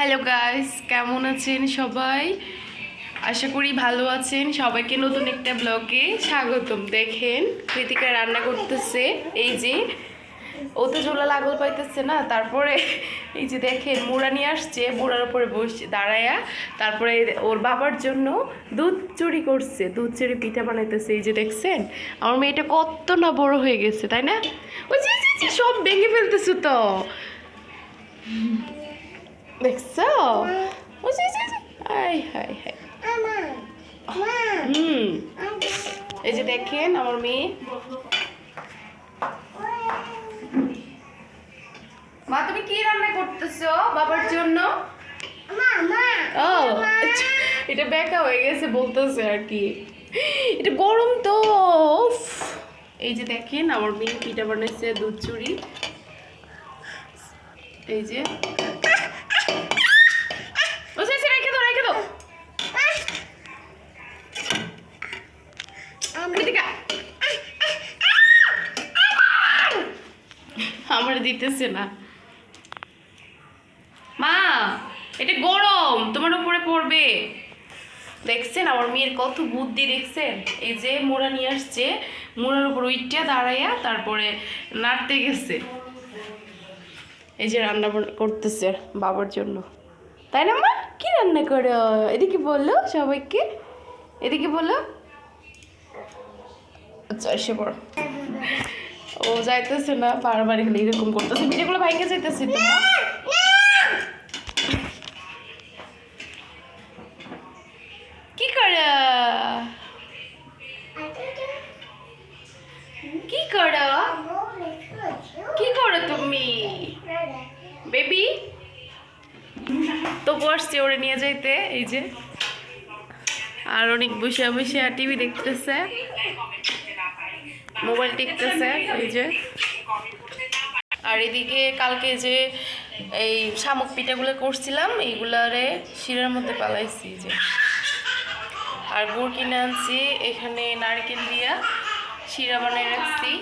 Hello guys, কেমন আছেন সবাই? আশা করি ভালো আছেন। সবাইকে নতুন একটা ব্লগে স্বাগতম। দেখেন কৃতিকা রান্না করতেছে। এই যে ও তো ঝোলা লাগল পাইতেছে না, তারপরে এই যে দেখেন মুড়া নিয়ে আসছে, মুড়ার উপরে বসে দাঁড়ায়া তারপরে ওর বাবার জন্য দুধ চুরি করছে, দুধ চুরি পিঠা বানাইতেছে। এই যে দেখছেন আমার মেয়েটা কত না বড় হয়ে গেছে, তাই না? ওই যে সব ভেঙে ফেলতেছে তো, দেখছো? High high high. এই যে দেখেন আমার মেয়ে। মা তুমি কি রান্না করতেছো বাবার জন্য? ও এটা বেঁকা হয়ে গেছে বলতেছে আর কি, এটা গরম তো। এই যে দেখেন আমার মেয়ে পিঠা বানাইছে দুধ চুরি। এই যে আমার দিতেছে না। মা এটা গরম, তোমার উপরে পড়বে। দেখছেন আমার মেয়ের কত বুদ্ধি, দেখছেন? এই যে মোড়া নিয়ে আসছে, মোড়ার উপর উইটটা দাঁড়াইয়া তারপরে নাড়তে গেছে। এই যে রান্না করতেছে বাবার জন্য, তাই না মা? কি রান্না করো? এদিকে বললো সবাইকে, এদিকে বললো। আচ্ছা এসে পড়ো। ও যাইতেছে না, বারবার এখানে এরকম করতেছে, ভিডিওগুলো ভাইকে যাইতেছে। তো কি করো, কি করো, কি করো তুমি বেবি? তো বসছে ওরে নিয়ে যাইতে। এই যে আর অনেক বসে বসে টিভি দেখতেছে, মোবাইল টিপতেছে। এই যে আর এদিকে কালকে যে এই শামুক পিঠাগুলো করছিলাম, এইগুলারে শিরার মধ্যে পালাইছি। যে আর গুড় কিনে আনছি, এখানে নারকেল দিয়া শিরা বানিয়ে রাখছি।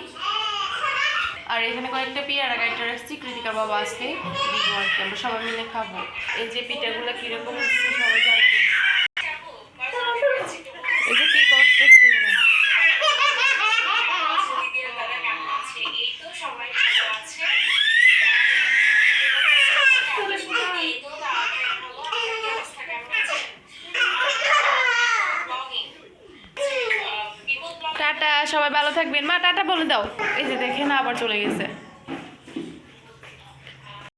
আর এখানে কয়েকটা পেয়ারা গাইটা রাখছি, কৃতিকার বাবা আসলে দিব আর কি, আমরা সবাই মিলে খাবো। এই যে পিঠাগুলো কিরকম হচ্ছে সবাই জানবে। এই যে কি করতেছে টাটা, সবাই ভালো থাকবেন। মা টাটা বলে দাও। এই যে দেখেন আবার চলে গেছে।